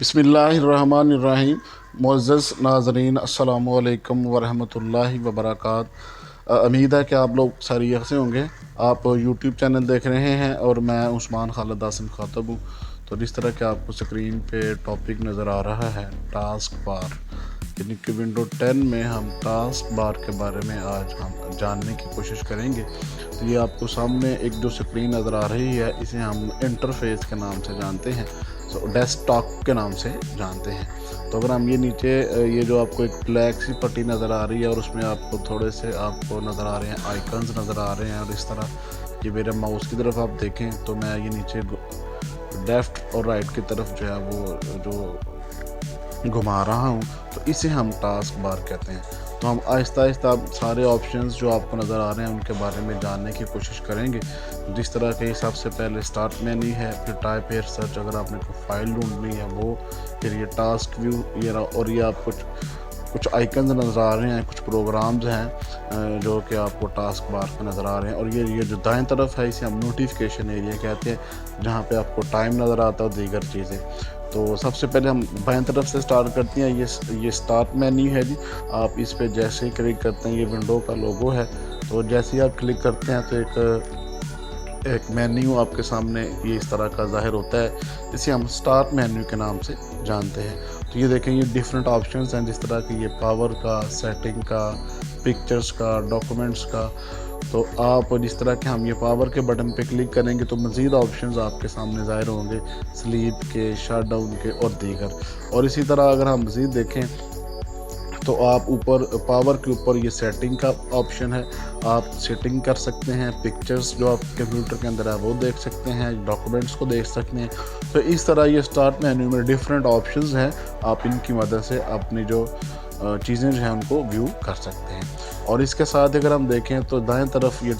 बिस्मिल्लाहिर्रहमानिर्रहीम। मुअज़्ज़ज़ नाज़रीन, अस्सलामु अलैकुम वरहमतुल्लाहि वबरकात। उम्मीद है कि आप लोग खैरियत से होंगे। आप यूट्यूब चैनल देख रहे हैं और मैं उस्मान खालिद आसिम खातब हूँ। तो जिस तरह के आपको स्क्रीन पे टॉपिक नज़र आ रहा है टास्क बार, यानी कि विंडो 10 में हम टास्क बार के बारे में आज हम जानने की कोशिश करेंगे। तो ये आपको सामने एक जो स्क्रीन नज़र आ रही है, इसे हम इंटरफेस के नाम से जानते हैं, डेस्कटॉप के नाम से जानते हैं। तो अगर हम ये नीचे ये जो आपको एक ब्लैक सी पट्टी नज़र आ रही है और उसमें आपको थोड़े से आपको नज़र आ रहे हैं आइकन्स नज़र आ रहे हैं, और इस तरह ये मेरे माउस की तरफ आप देखें तो मैं ये नीचे लेफ़्ट और राइट की तरफ जो है वो जो घुमा रहा हूँ, तो इसे हम टास्क बार कहते हैं। तो हम आहिस्ता आहिस्ता सारे ऑप्शंस जो आपको नज़र आ रहे हैं उनके बारे में जानने की कोशिश करेंगे। जिस तरह के सबसे पहले स्टार्ट मेन्यू है, फिर टाइप एयर सर्च अगर आपने कोई फाइल ढूंढनी है वो, फिर ये टास्क व्यू ये और ये आप कुछ आइकन नज़र आ रहे हैं, कुछ प्रोग्राम्स हैं जो कि आपको टास्क बार पर नज़र आ रहे हैं। और ये जो दाएं तरफ है इसे हम नोटिफिकेशन एरिया कहते हैं, जहाँ पे आपको टाइम नज़र आता है और दीगर चीज़ें। तो सबसे पहले हम बाएं तरफ से स्टार्ट करते हैं। ये स्टार्ट मेन्यू है जी। आप इस पे जैसे ही क्लिक करते हैं, ये विंडो का लोगो है, तो जैसे ही आप क्लिक करते हैं तो एक मेन्यू आपके सामने ये इस तरह का ज़ाहिर होता है, इसे हम स्टार्ट मेन्यू के नाम से जानते हैं। तो ये देखें, ये डिफरेंट ऑप्शंस हैं, जिस तरह की ये पावर का, सेटिंग का, पिक्चर्स का, डॉक्यूमेंट्स का। तो आप जिस तरह के हम ये पावर के बटन पे क्लिक करेंगे तो मज़ीद ऑप्शंस आपके सामने ज़ाहिर होंगे, स्लीप के, शट डाउन के और दीगर। और इसी तरह अगर हम मज़ीद देखें तो आप ऊपर पावर के ऊपर ये सेटिंग का ऑप्शन है, आप सेटिंग कर सकते हैं, पिक्चर्स जो आप कंप्यूटर के अंदर है वो देख सकते हैं, डॉक्यूमेंट्स को देख सकते हैं। तो इस तरह ये स्टार्ट मेन्यू में डिफरेंट ऑप्शंस हैं, आप इनकी मदद से अपनी जो चीज़ें जो हैं उनको व्यू कर सकते हैं। और इसके साथ अगर हम देखें तो दाएं तरफ ये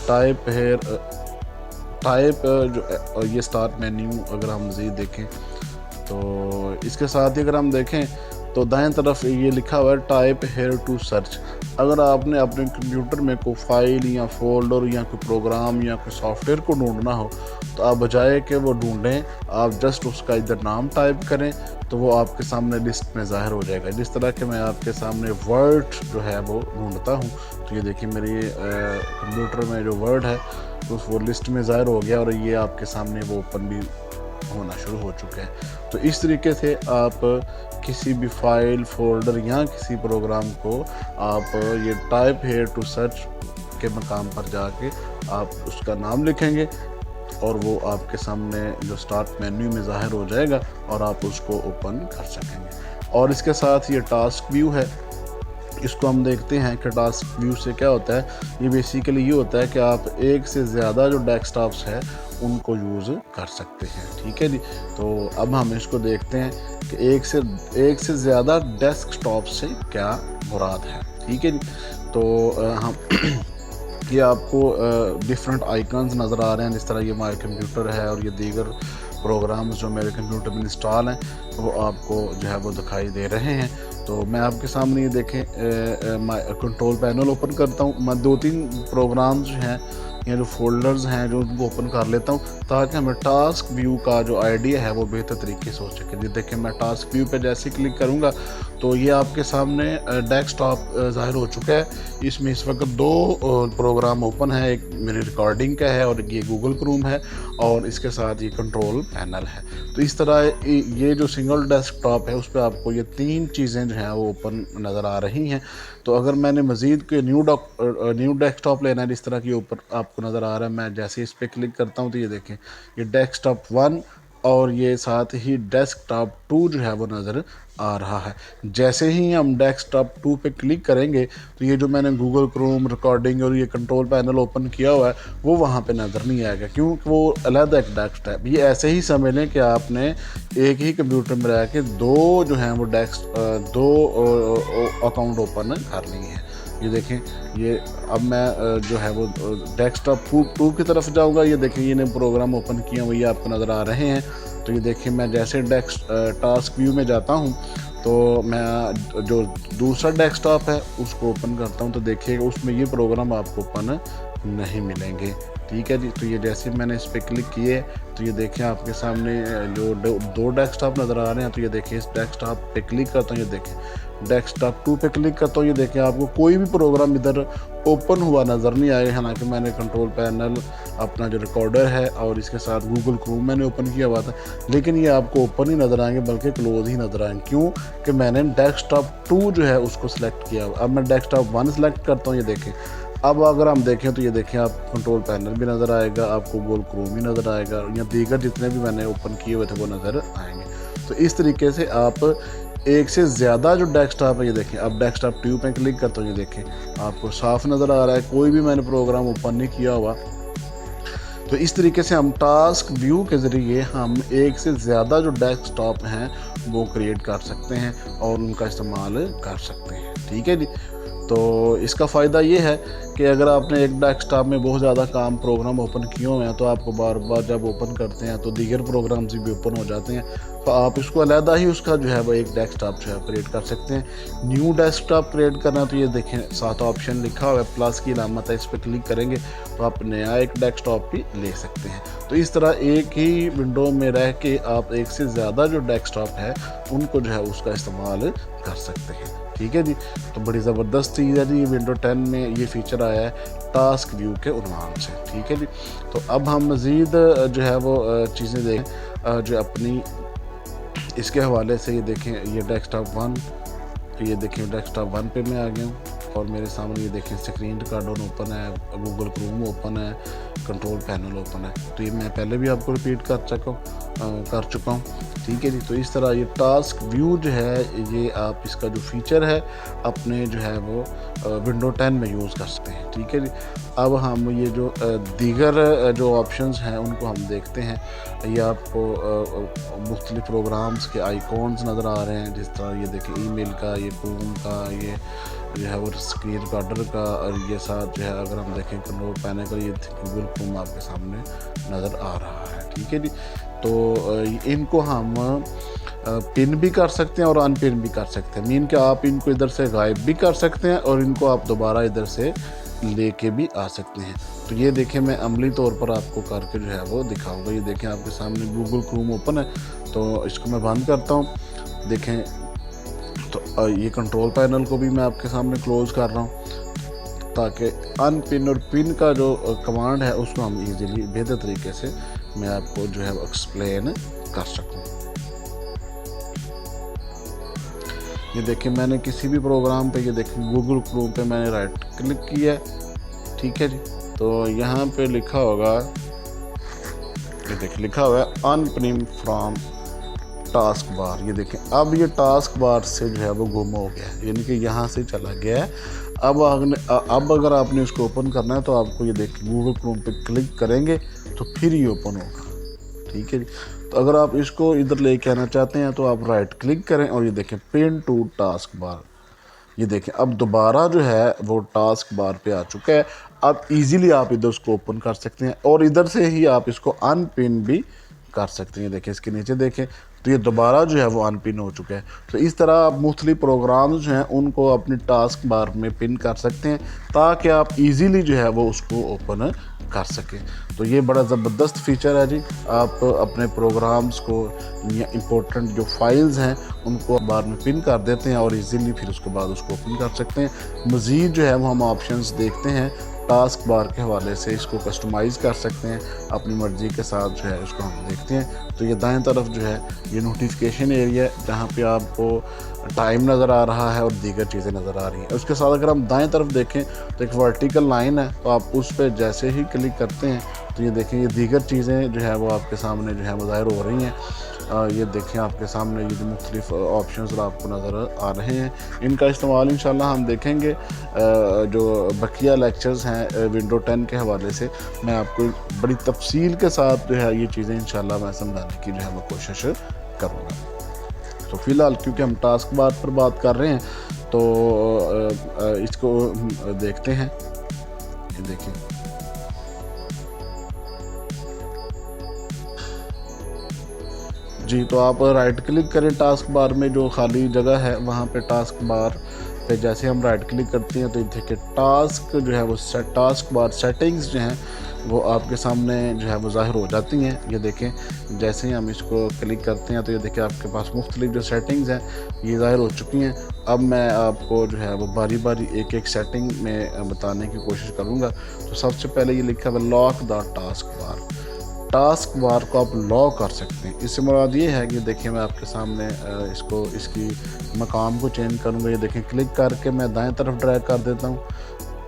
टाइप जो ये स्टार्ट मेन्यू अगर हम मज़ीद देखें तो इसके साथ ही अगर हम देखें तो दाएं तरफ ये लिखा हुआ है टाइप हेयर टू सर्च। अगर आपने अपने कंप्यूटर में कोई फाइल या फोल्डर या कोई प्रोग्राम या कोई सॉफ्टवेयर को ढूंढना हो, तो आप बजाय कि वो ढूंढें, आप जस्ट उसका इधर नाम टाइप करें तो वो आपके सामने लिस्ट में ज़ाहिर हो जाएगा। जिस तरह के मैं आपके सामने वर्ड जो है वो ढूंढता हूँ, तो ये देखिए मेरे कंप्यूटर में जो वर्ड है तो वो लिस्ट में ज़ाहिर हो गया और ये आपके सामने वो ओपन भी होना शुरू हो चुके हैं। तो इस तरीके से आप किसी भी फाइल, फोल्डर या किसी प्रोग्राम को आप ये टाइप हेयर टू सर्च के मकाम पर जाके आप उसका नाम लिखेंगे और वो आपके सामने जो स्टार्ट मेन्यू में ज़ाहिर हो जाएगा और आप उसको ओपन कर सकेंगे। और इसके साथ ये टास्क व्यू है, इसको हम देखते हैं कि टास्क व्यू से क्या होता है। ये बेसिकली ये होता है कि आप एक से ज़्यादा जो डेस्कटॉप्स है उनको यूज़ कर सकते हैं, ठीक है जी। तो अब हम इसको देखते हैं कि एक से ज़्यादा डेस्कटॉप से क्या मुराद है, ठीक है जी। तो हम ये आपको डिफरेंट आइकन्स नज़र आ रहे हैं, जिस तरह ये माई कंप्यूटर है और ये दीगर प्रोग्राम्स जो मेरे कंप्यूटर में इंस्टॉल हैं वो आपको जो है वो दिखाई दे रहे हैं। तो मैं आपके सामने ये देखें कंट्रोल पैनल ओपन करता हूँ। मैं 2-3 प्रोग्राम्स जो हैं या जो फोल्डर्स हैं जो उनको ओपन कर लेता हूँ ताकि हमें टास्क व्यू का जो आइडिया है वो बेहतर तरीके से हो सके। जी देखिए, मैं टास्क व्यू पे जैसे क्लिक करूँगा तो ये आपके सामने डेस्कटॉप ज़ाहिर हो चुका है। इसमें इस वक्त 2 प्रोग्राम ओपन है, एक मेरी रिकॉर्डिंग का है और ये गूगल क्रोम है, और इसके साथ ये कंट्रोल पैनल है। तो इस तरह ये जो सिंगल डेस्कटॉप है उस पर आपको ये 3 चीज़ें जो हैं वो ओपन नज़र आ रही हैं। तो अगर मैंने मज़ीद के न्यू डेस्कटॉप लेना है, जिस तरह के ऊपर आपको नज़र आ रहा है, मैं जैसे इस पर क्लिक करता हूँ तो ये देखें ये डेस्कटॉप 1 और ये साथ ही डेस्कटॉप 2 जो है वो नज़र आ रहा है। जैसे ही हम डेस्कटॉप 2 पे क्लिक करेंगे तो ये जो मैंने गूगल क्रोम, रिकॉर्डिंग और ये कंट्रोल पैनल ओपन किया हुआ है वो वहाँ पे नज़र नहीं आएगा, क्योंकि वो अलग एक डेस्कटॉप। ये ऐसे ही समझ लें कि आपने एक ही कंप्यूटर में रह के 2 जो हैं वो 2 अकाउंट ओपन कर लिए हैं। ये देखें, ये अब मैं जो है वो डेस्कटॉप 2 की तरफ जाऊंगा। ये देखें, ये ने प्रोग्राम ओपन किए हुए आपको नज़र आ रहे हैं। तो ये देखिए, मैं जैसे टास्क व्यू में जाता हूँ तो मैं जो दूसरा डेस्कटॉप है उसको ओपन करता हूँ तो देखिएगा उसमें ये प्रोग्राम आपको ओपन नहीं मिलेंगे। ठीक है जी। तो ये जैसे मैंने इस पर क्लिक किए तो ये देखें आपके सामने जो दो डेस्कटॉप नज़र आ रहे हैं। तो ये देखें इस डेस्कटॉप पे क्लिक करता हूँ, ये देखें डेस्कटॉप 2 पे क्लिक करता हूँ, ये देखें आपको कोई भी प्रोग्राम इधर ओपन हुआ नज़र नहीं आएगा। हालांकि मैंने कंट्रोल पैनल, अपना जो रिकॉर्डर है और इसके साथ गूगल क्रोम मैंने ओपन किया हुआ था, लेकिन ये आपको ओपन ही नज़र आएंगे बल्कि क्लोज ही नज़र आएंगे। क्यों कि मैंने डेस्कटॉप 2 जो है उसको सिलेक्ट किया। अब मैं डेस्कटॉप 1 सेलेक्ट करता हूँ, ये देखें। अब अगर हम देखें तो ये देखें आप कंट्रोल पैनल भी नज़र आएगा, आपको गूगल क्रोम भी नज़र आएगा, या दीगर जितने भी मैंने ओपन किए हुए थे वो नज़र आएंगे। तो इस तरीके से आप एक से ज़्यादा जो डेस्कटॉप है, ये देखें अब डेस्कटॉप 2 पे क्लिक करता हूँ, ये देखें आपको साफ नज़र आ रहा है, कोई भी मैंने प्रोग्राम ओपन नहीं किया हुआ। तो इस तरीके से हम टास्क व्यू के ज़रिए हम एक से ज़्यादा जो डेस्कटॉप हैं वो क्रिएट कर सकते हैं और उनका इस्तेमाल कर सकते हैं। ठीक है जी। तो इसका फ़ायदा ये है कि अगर आपने एक डेस्कटॉप में बहुत ज़्यादा काम प्रोग्राम ओपन किए हुए हैं तो आपको बार बार जब ओपन करते हैं तो दीगर प्रोग्राम्स भी ओपन हो जाते हैं। तो आप इसको अलहदा ही उसका जो है वो एक डेस्कटॉप जो है क्रिएट कर सकते हैं। न्यू डेस्कटॉप क्रिएट करना तो ये देखें 7 ऑप्शन लिखा हुआ है, प्लस की अलामत है, इस पर क्लिक करेंगे तो आप नया एक डेस्कटॉप भी ले सकते हैं। तो इस तरह एक ही विंडो में रह के आप एक से ज़्यादा जो डेस्कटॉप है उनको जो है उसका इस्तेमाल कर सकते हैं। ठीक है जी। तो बड़ी ज़बरदस्त चीज़ है जी, ये विंडो 10 में ये फीचर आया है टास्क व्यू के उन्वान से। ठीक है जी। तो अब हम मज़ीद जो है वो चीज़ें देखें जो अपनी इसके हवाले से। ये देखें ये डेस्कटॉप 1, तो ये देखें डेस्कटॉप 1 पे मैं आ गया हूँ और मेरे सामने ये देखें स्क्रीन रिकॉर्डर ओपन है, गूगल क्रोम ओपन है, कंट्रोल पैनल ओपन है। तो ये मैं पहले भी आपको रिपीट कर चुका हूँ। ठीक है जी। तो इस तरह ये टास्क व्यू जो है ये आप इसका जो फीचर है अपने जो है वो विंडो 10 में यूज़ कर सकते हैं। ठीक है जी। अब हम ये जो दीगर जो ऑप्शंस हैं उनको हम देखते हैं। ये आपको मुख्तलिफ प्रोग्राम्स के आइकॉन्स नज़र आ रहे हैं, जिस तरह ये देखें ईमेल का, ये क्रोम का, ये जो है वो स्क्रीन रिकॉर्डर का, और ये साथ जो है अगर हम देखें कंट्रोल पैनल का ये गूगल क्रोम आपके सामने नज़र आ रहा है। ठीक है जी। तो इनको हम पिन भी कर सकते हैं और अनपिन भी कर सकते हैं। मीन कि आप इनको इधर से गायब भी कर सकते हैं और इनको आप दोबारा इधर से लेके भी आ सकते हैं। तो ये देखें मैं अमली तौर पर आपको करके जो है वो दिखाऊंगा। ये देखें आपके सामने गूगल क्रोम ओपन है, तो इसको मैं बंद करता हूँ। देखें तो ये कंट्रोल पैनल को भी मैं आपके सामने क्लोज कर रहा हूँ ताकि अनपिन और पिन का जो कमांड है उसको हम इजीली बेहतर तरीके से मैं आपको जो है एक्सप्लेन कर सकूँ। ये देखिए मैंने किसी भी प्रोग्राम पे, ये देखिए गूगल क्रोम पे मैंने राइट क्लिक किया है। ठीक है जी। तो यहाँ पे लिखा होगा, ये देखिए लिखा हुआ है अनपिन फ्रॉम टास्क बार। ये देखें अब ये टास्क बार से जो है वो गुम हो गया, यानी कि यहाँ से चला गया है। अब अगर आपने इसको ओपन करना है तो आपको ये देखिए गूगल क्रोम पे क्लिक करेंगे तो फिर ये ओपन होगा। ठीक है जी। तो अगर आप इसको इधर लेके आना चाहते हैं तो आप राइट क्लिक करें और ये देखें पिन टू टास्क बार। ये देखें अब दोबारा जो है वो टास्क बार पे आ चुका है। अब इजीली आप इधर उसको ओपन कर सकते हैं और इधर से ही आप इसको अनपिन भी कर सकते हैं। देखें इसके नीचे देखें तो ये दोबारा जो है वो अनपिन हो चुका है। तो इस तरह आप मुख्तलिफ प्रोग्राम्स जो हैं उनको अपनी टास्क बार में पिन कर सकते हैं ताकि आप इजीली जो है वो उसको ओपन कर सकें। तो ये बड़ा ज़बरदस्त फ़ीचर है जी। आप अपने प्रोग्राम्स को या इम्पोर्टेंट जो फाइल्स हैं उनको बार में पिन कर देते हैं और इजीली फिर उसके बाद उसको ओपन कर सकते हैं। मज़ीद जो है वो हम ऑप्शंस देखते हैं टास्क बार के हवाले से, इसको कस्टमाइज़ कर सकते हैं अपनी मर्ज़ी के साथ जो है उसको हम देखते हैं। तो ये दाएं तरफ जो है ये नोटिफिकेशन एरिया है जहाँ पे आपको टाइम नज़र आ रहा है और दीगर चीज़ें नज़र आ रही हैं। उसके साथ अगर हम दाएं तरफ देखें तो एक वर्टिकल लाइन है, तो आप उस पर जैसे ही क्लिक करते हैं तो ये देखें ये दीगर चीज़ें जो है वो आपके सामने जो है ज़ाहिर हो रही हैं। ये देखें आपके सामने ये जो मुख्तलिफ ऑप्शंस आपको नज़र आ रहे हैं, इनका इस्तेमाल इंशाल्लाह हम देखेंगे। जो बकिया लेक्चर्स हैं विंडो 10 के हवाले से मैं आपको बड़ी तफसील के साथ जो है ये चीज़ें इंशाल्लाह मैं समझाने की जो है मैं कोशिश करूँगा। तो फ़िलहाल क्योंकि हम टास्क बार पर बात कर रहे हैं तो इसको देखते हैं। ये देखें जी, तो आप राइट क्लिक करें टास्क बार में, जो खाली जगह है वहाँ पे टास्क बार फिर जैसे हम राइट क्लिक करते हैं तो ये देखिए टास्क जो है वो टास्क बार सेटिंग्स जो हैं वो आपके सामने जो है वो ज़ाहिर हो जाती हैं। ये देखें जैसे ही हम इसको क्लिक करते हैं तो ये देखिए आपके पास मुख्तलिफ जो सेटिंग्स हैं ये ज़ाहिर हो चुकी हैं। अब मैं आपको जो है वो बारी बारी एक एक सेटिंग में बताने की कोशिश करूँगा। तो सबसे पहले ये लिखा हुआ lock the task bar. Task bar को आप लॉक कर सकते हैं। इससे मुराद ये है कि देखिए मैं आपके सामने इसकी मकाम को चेंज करूँगा। ये देखें क्लिक करके मैं दाएं तरफ ड्रैग कर देता हूँ,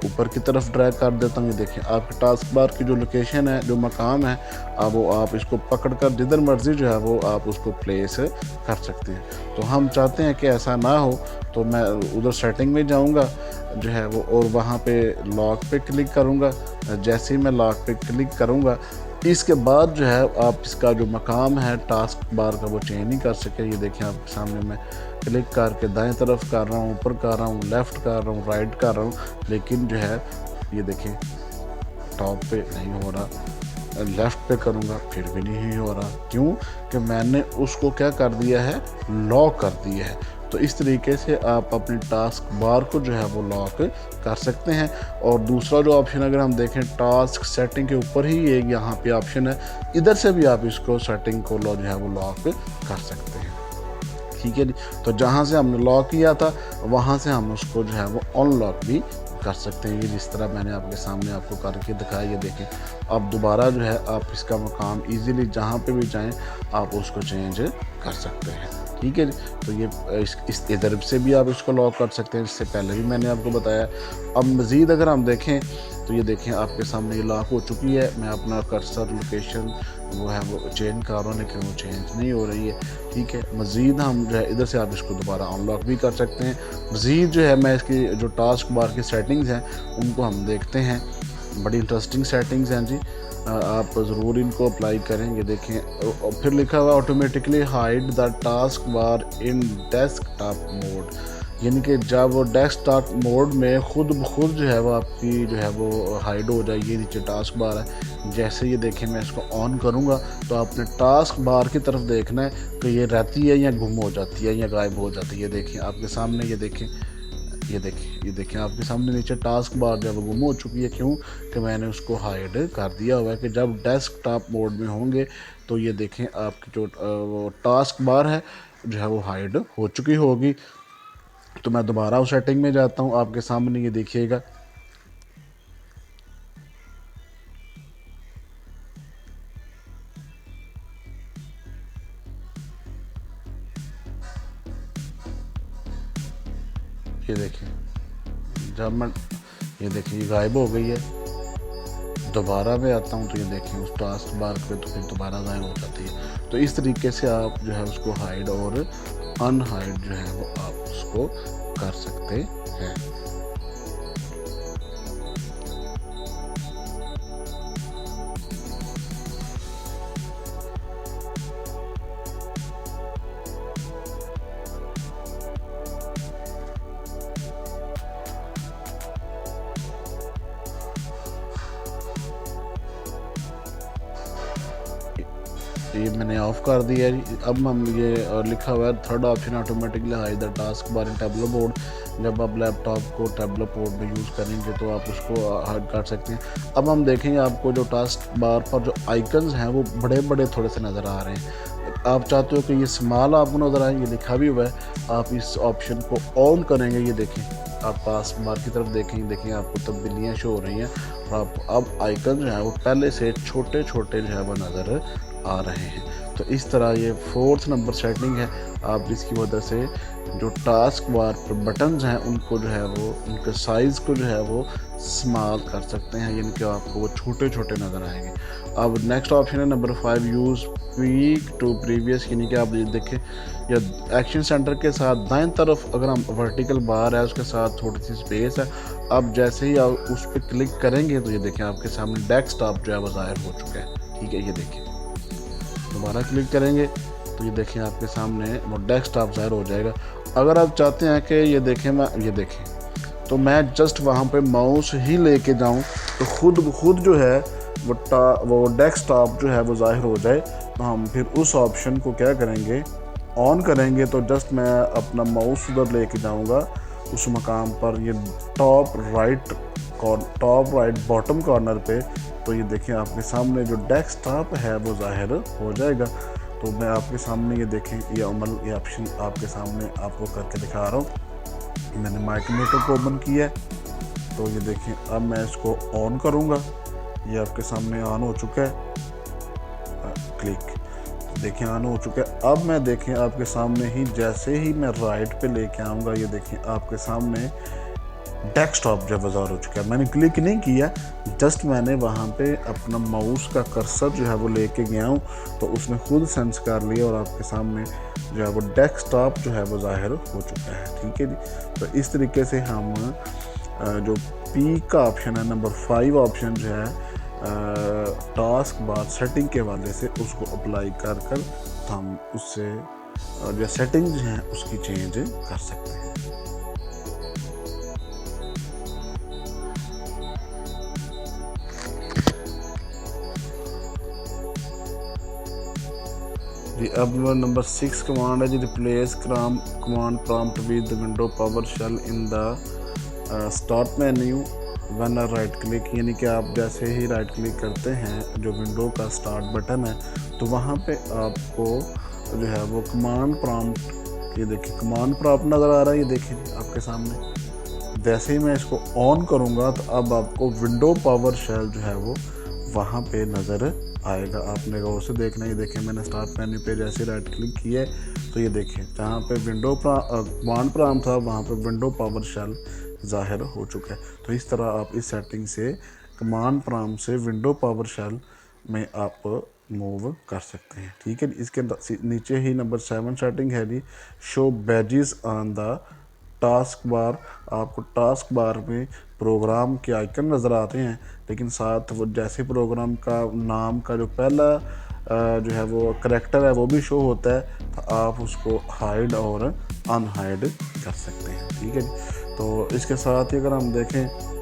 ऊपर की तरफ ड्रैग कर देता हूँ। ये देखें आपके टास्क बार की जो लोकेशन है, जो मकाम है, अब वो आप इसको पकड़कर जिधर मर्जी जो है वो आप उसको प्लेस कर सकते हैं। तो हम चाहते हैं कि ऐसा ना हो, तो मैं उधर सेटिंग में जाऊंगा जो है वो, और वहाँ पे लॉक पे क्लिक करूँगा। जैसे ही मैं लॉक पे क्लिक करूँगा इसके बाद जो है आप इसका जो मकाम है टास्क बार का वो चेंज नहीं कर सके। ये देखें आपके सामने मैं क्लिक करके दाएं तरफ कर रहा हूँ, ऊपर कर रहा हूँ, लेफ़्ट कर रहा हूँ, राइट कर रहा हूँ, लेकिन जो है ये देखें टॉप पे नहीं हो रहा। लेफ़्ट पे करूँगा फिर भी नहीं हो रहा। क्यों? कि मैंने उसको क्या कर दिया है, लॉक कर दिया है। तो इस तरीके से आप अपने टास्क बार को जो है वो लॉक कर सकते हैं। और दूसरा जो ऑप्शन अगर हम देखें टास्क सेटिंग के ऊपर ही एक यहाँ पे ऑप्शन है, इधर से भी आप इसको सेटिंग को जो है वो लॉक कर सकते हैं। ठीक है जी। तो जहाँ से हमने लॉक किया था वहाँ से हम उसको जो है वो अनलॉक भी कर सकते हैं। ये जिस तरह मैंने आपके सामने आपको करके दिखाया, ये देखें अब दोबारा जो है आप इसका मकाम इजीली जहाँ पे भी चाहें आप उसको चेंज कर सकते हैं। ठीक है जी। तो ये इस इधर से भी आप इसको लॉक कर सकते हैं, इससे पहले भी मैंने आपको बताया। अब मज़ीद अगर हम देखें तो ये देखें आपके सामने ये लॉक हो चुकी है। मैं अपना कर्सर लोकेशन वो है वो चेंज कर रहा हूँ, लेकिन वो चेंज नहीं हो रही है। ठीक है। मज़ीद हम जो है इधर से आप इसको दोबारा अनलॉक भी कर सकते हैं। मज़ीद जो है मैं इसकी जो टास्क बार की सेटिंग्स हैं उनको हम देखते हैं। बड़ी इंटरेस्टिंग सेटिंग्स हैं जी, आप ज़रूर इनको अप्लाई करें। ये देखें फिर लिखा हुआ automatically hide the task bar in desktop mode, यानी कि जब वो डेस्कटॉप मोड में खुद ब खुद जो है वो आपकी जो है वो हाइड हो जाएगी। नीचे टास्क बार है, जैसे ये देखें मैं इसको ऑन करूँगा तो आपने टास्क बार की तरफ देखना है कि ये रहती है या गुम हो जाती है या गायब हो जाती है। ये देखें आपके सामने, ये देखें आपके सामने नीचे टास्क बार जब गुम हो चुकी है। क्यों? कि मैंने उसको हाइड कर दिया हुआ है कि जब डेस्कटॉप मोड में होंगे तो ये देखें आपकी जो वो टास्क बार है जो है वो हाइड हो चुकी होगी। तो मैं दोबारा उस सेटिंग में जाता हूँ, आपके सामने ये देखिएगा। ये देखिए जब मैं ये देखिए ये गायब हो गई है। दोबारा मैं आता हूँ तो ये देखें उस टास्क बार पे तो फिर दोबारा गायब हो जाती है। तो इस तरीके से आप जो है उसको हाइड और अनहाइड जो है वो आप उसको कर सकते हैं। ये मैंने ऑफ कर दिया जी। अब हम ये लिखा हुआ है third option automatically hide the task bar in Tableau board. जब आप लैपटॉप को टैबलो बोर्ड में यूज़ करेंगे तो आप उसको हाइड कर सकते हैं। अब हम देखेंगे आपको जो टास्क बार पर जो आइकन्स हैं वो बड़े बड़े थोड़े से नज़र आ रहे हैं। आप चाहते हो कि ये स्मॉल आपको नज़र आए, ये लिखा भी हुआ है। आप इस ऑप्शन को ऑन करेंगे, ये देखें आप टास्क बार की तरफ देखें आपको तब्दीलियाँ शो हो रही हैं और आप अब आइकन जो है वो पहले से छोटे छोटे जो है वो नज़र आ रहे हैं। तो इस तरह ये फोर्थ नंबर सेटिंग है। आप जिसकी वजह से जो टास्क बार पर बटन्स हैं उनको जो है वो उनके साइज़ को जो है वो स्मॉल कर सकते हैं, यानी कि आपको वो छोटे छोटे नज़र आएंगे। अब नेक्स्ट ऑप्शन है number 5 use speak to previous, यानी कि आप ये देखें या एक्शन सेंटर के साथ दाएं तरफ अगर हम वर्टिकल बार है उसके साथ थोड़ी सी स्पेस है। अब जैसे ही आप उस पर क्लिक करेंगे तो ये देखें आपके सामने डेस्कटॉप जो है वो ज़ाहिर हो चुका है। ठीक है। ये देखें दोबारा क्लिक करेंगे तो ये देखें आपके सामने वो डेस्कटॉप ज़ाहिर हो जाएगा। अगर आप चाहते हैं कि ये देखें तो मैं जस्ट वहाँ पे माउस ही लेके जाऊँ तो खुद ब खुद जो है वो डेस्कटॉप जो है वो ज़ाहिर हो जाए, तो हम फिर उस ऑप्शन को क्या करेंगे, ऑन करेंगे। तो जस्ट मैं अपना माउस उधर लेके जाऊँगा उस मकाम पर ये टॉप राइट बॉटम कॉर्नर पे, तो ये देखें आपके सामने जो डेस्कटॉप है वो ज़ाहिर हो जाएगा। तो मैं आपके सामने ये देखें ये ऑप्शन आपके सामने आपको करके दिखा रहा हूँ। मैंने माइक्रोमीटर को ओपन किया है, तो ये देखें अब मैं इसको ऑन करूँगा, ये आपके सामने ऑन हो चुका है। क्लिक, देखें ऑन हो चुका है। अब मैं देखें आपके सामने ही जैसे ही मैं राइट पे लेके आऊँगा, ये देखें आपके सामने डेस्कटॉप जो बाजार हो चुका है। मैंने क्लिक नहीं किया, जस्ट मैंने वहाँ पे अपना माउस का कर्सर जो है वो लेके गया हूँ, तो उसने खुद सेंस कर लिया और आपके सामने जो है वो डेस्कटॉप जो है वो ज़ाहिर हो चुका है। ठीक है जी। तो इस तरीके से हम जो पी का ऑप्शन है, नंबर 5 ऑप्शन जो है टास्क बार सेटिंग के हवाले से, उसको अप्लाई कर हम उससे जो सेटिंग्स हैं उसकी चेंज कर सकते हैं। जी अब नंबर 6 कमांड है जी, replace command prompt with window PowerShell in the start menu one right click, यानी कि आप जैसे ही राइट क्लिक करते हैं जो विंडो का स्टार्ट बटन है, तो वहाँ पे आपको जो है वो कमांड प्रॉम्प्ट, ये देखिए कमांड प्रॉम्प्ट नज़र आ रहा है, ये देखिए आपके सामने। जैसे ही मैं इसको ऑन करूँगा तो अब आपको विंडो पावर शेल जो है वो वहाँ पे नज़र आएगा। आपने गौर से देखना, ये देखें मैंने स्टार्ट मेन्यू पे जैसे राइट क्लिक किया है, तो ये देखें जहाँ पे कमांड प्रॉम्प्ट था वहाँ पे विंडो पावर शेल ज़ाहिर हो चुका है। तो इस तरह आप इस सेटिंग से कमांड प्रॉम्प्ट से विंडो पावर शेल में आप मूव कर सकते हैं। ठीक है, इसके नीचे ही नंबर 7 सेटिंग है जी, show badges on the taskbar. आपको टास्क बार में प्रोग्राम के आइकन नज़र आते हैं, लेकिन साथ वो जैसे प्रोग्राम का नाम का जो पहला जो है वो करैक्टर है वो भी शो होता है, तो आप उसको हाइड और अनहाइड कर सकते हैं। ठीक है जी। तो इसके साथ ही अगर हम देखें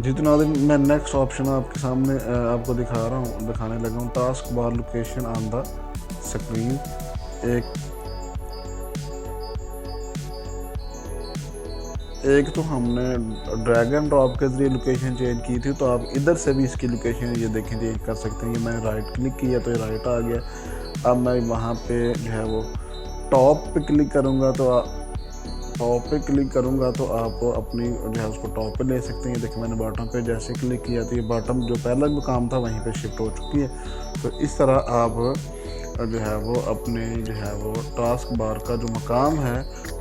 जितना मैं नेक्स्ट ऑप्शन आपके सामने आपको दिखाने लगा हूँ, task bar location on the screen. एक तो हमने ड्रैग एंड ड्रॉप के ज़रिए लोकेशन चेंज की थी, तो आप इधर से भी इसकी लोकेशन ये देखें चेंज कर सकते हैं। ये मैंने राइट क्लिक किया तो ये राइट आ गया। अब मैं वहाँ पे जो है वो टॉप पे क्लिक करूँगा, तो आप अपनी जो है उसको टॉप पे ले सकते हैं। देखिए मैंने बॉटम पे जैसे क्लिक किया तो ये बॉटम जो पहला मुकाम था वहीं पे शिफ्ट हो चुकी है। तो इस तरह आप जो है वो अपने जो है वो टास्क बार का जो मकाम है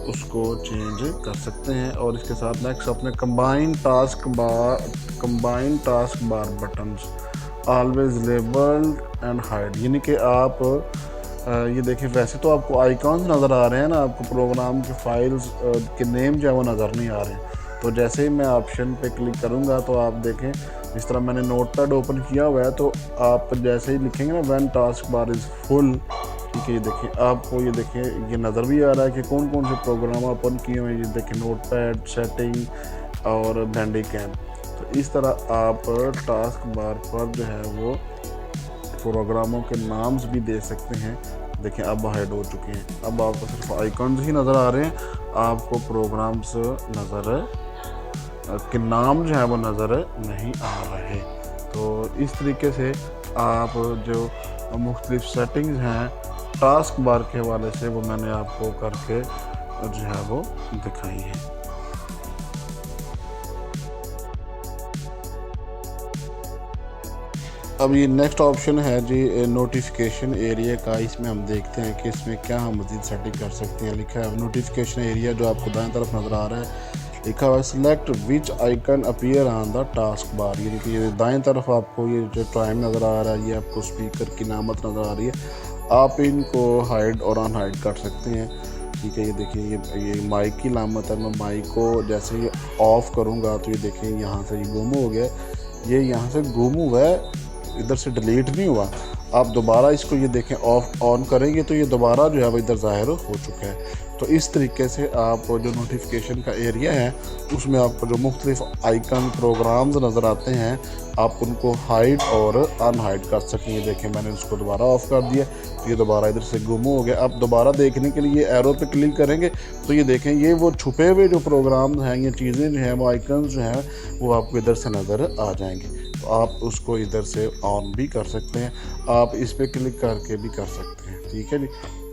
उसको चेंज कर सकते हैं। और इसके साथ नेक्स्ट अपने combine task bar buttons always labelled and hide, यानी कि आप ये देखिए वैसे तो आपको आइकॉन्स नज़र आ रहे हैं ना, आपको प्रोग्राम के फाइल्स के नेम जो है वो नज़र नहीं आ रहे हैं। तो जैसे ही मैं ऑप्शन पे क्लिक करूँगा तो आप देखें जिस तरह मैंने नोटपैड ओपन किया हुआ है, तो आप जैसे ही लिखेंगे ना when task bar is full, ठीक है, ये देखिए आपको ये देखिए ये नज़र भी आ रहा है कि कौन कौन से प्रोग्राम ओपन किए हुए हैं। ये देखिए नोटपैड, सेटिंग और बैंडिकैम। तो इस तरह आप टास्क बार पर जो है वो प्रोग्रामों के नाम्स भी दे सकते हैं। देखिए अब हाइड हो चुके हैं, अब आपको सिर्फ आइकॉन्स ही नज़र आ रहे हैं, आपको प्रोग्राम्स नज़र के नाम जो है वो नज़र नहीं आ रहे। तो इस तरीके से आप जो मुख्तलिफ सेटिंग्स हैं टास्क बार के हवाले से वो मैंने आपको करके जो है वो दिखाई है। अब ये नेक्स्ट ऑप्शन है जी नोटिफिकेशन एरिया का। इसमें हम देखते हैं कि इसमें क्या हम मज़ीद सेटिंग कर सकते हैं। लिखा है नोटिफिकेशन एरिया, जो आपको दाएं तरफ नज़र आ रहा है, लिखा हुआ है select which icon appear on the task bar. यानी कि ये दाएं तरफ आपको ये जो टाइम नज़र आ रहा है, ये आपको स्पीकर की नामत नज़र आ रही है। आप इनको हाइड और अनहाइड कर सकते हैं। ठीक है, ये देखिए ये माइक की लामत है। मैं माइक को जैसे ही ऑफ़ करूँगा तो ये देखें यहाँ से ये गुम हो गया, ये यहाँ से गुम हुआ है, इधर से डिलीट नहीं हुआ। आप दोबारा इसको ये देखें ऑफ ऑन करेंगे तो ये दोबारा जो है वो इधर ज़ाहिर हो चुका है। तो इस तरीके से आप जो नोटिफिकेशन का एरिया है उसमें आपको जो मुख्तलिफ आइकन प्रोग्राम्स नज़र आते हैं, आप उनको हाइड और अनहाइड कर सकें। ये देखें मैंने उसको दोबारा ऑफ़ कर दिया, तो ये दोबारा इधर से गुम हो गया। आप दोबारा देखने के लिए एरो पे क्लिक करेंगे तो ये देखें ये वो छुपे हुए जो प्रोग्राम्स हैं, ये चीज़ें जो हैं, वो आइकन जो हैं वो आपको इधर से नज़र आ जाएंगे। तो आप उसको इधर से ऑन भी कर सकते हैं, आप इस पर क्लिक करके भी कर सकते हैं। ठीक है जी।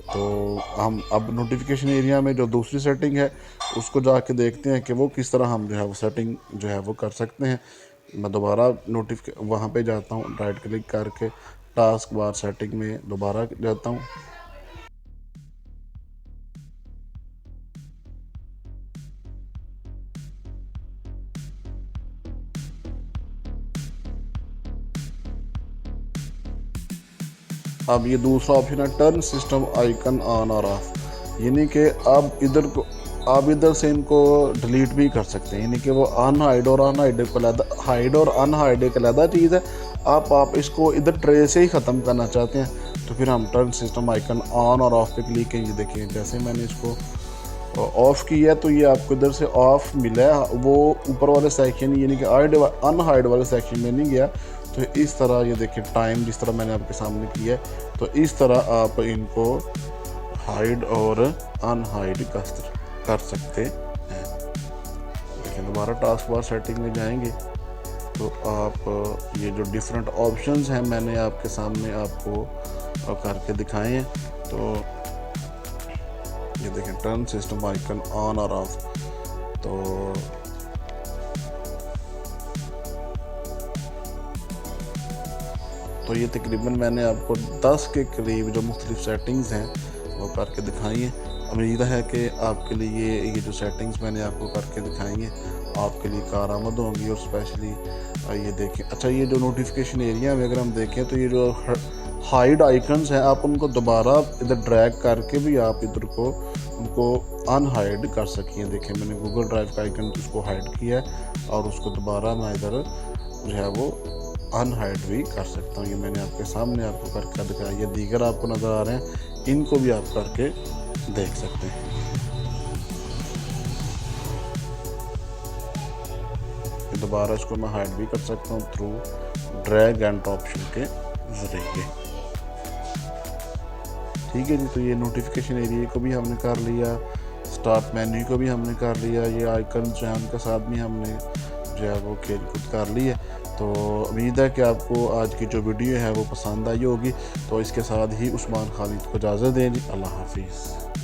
तो हम अब नोटिफिकेशन एरिया में जो दूसरी सेटिंग है उसको जाके देखते हैं कि वो किस तरह हम जो है वो सेटिंग जो है वो कर सकते हैं। मैं दोबारा वहाँ पे जाता हूँ, राइट क्लिक करके टास्क बार सेटिंग में दोबारा जाता हूँ। अब ये दूसरा ऑप्शन है टर्न सिस्टम आइकन ऑन और ऑफ। यानी कि आप इधर से इनको डिलीट भी कर सकते हैं। यानी कि वो अनहाइड और अनहाइड को अलग, हाइड और अनहाइड एक अलग चीज़ है। आप इसको इधर ट्रे से ही ख़त्म करना चाहते हैं तो फिर हम टर्न सिस्टम आइकन ऑन और ऑफ पे क्लिक करेंगे। देखिए जैसे मैंने इसको ऑफ़ किया तो ये आपको इधर से ऑफ मिला है, वो ऊपर वाले सेक्शन यानी कि अनहाइड वाले सेक्शन में नहीं गया। तो इस तरह ये देखिए टाइम जिस तरह मैंने आपके सामने किया है, तो इस तरह आप इनको हाइड और अनहाइड कर सकते हैं। देखिए दोबारा टास्क बार सेटिंग में जाएंगे तो आप ये जो डिफरेंट ऑप्शंस हैं मैंने आपके सामने आपको करके दिखाए हैं। तो ये देखें टर्न सिस्टम आइकन ऑन और ऑफ। तो ये तकरीबन मैंने आपको 10 के करीब जो मुख्तलिफ सेटिंग्स हैं वो करके दिखाई हैं। उम्मीद है कि आपके लिए ये जो सेटिंग्स मैंने आपको करके दिखाई हैं आपके लिए कारआमद होंगी। और स्पेशली ये देखें, अच्छा ये जो नोटिफिकेशन एरिया में अगर हम देखें तो ये जो हाइड आइकन्स हैं आप उनको दोबारा इधर ड्रैग करके भी आप इधर को उनको अनहाइड कर सकें। देखें मैंने गूगल ड्राइव का आइकन उसको हाइड किया है और उसको दोबारा मैं इधर जो है वो अनहाइड भी कर सकता हूँ। ये मैंने आपके सामने आपको करके दिखाया। ये दीगर आपको नज़र आ रहे हैं, इनको भी आप करके देख सकते हैं। दोबारा इसको मैं हाइड भी कर सकता हूँ थ्रू ड्रैग एंड ऑप्शन के ज़रिए। ठीक है जी। तो ये नोटिफिकेशन एरिया को भी हमने कर लिया, स्टार्ट मेन्यू को भी हमने कर लिया, ये आइकन जो है उनके साथ भी हमने जो है वो खेल कूद कर ली है। तो उम्मीद है कि आपको आज की जो वीडियो है वो पसंद आई होगी। तो इसके साथ ही उस्मान खालिद को इजाज़त दें जी। अल्लाह हाफिज़।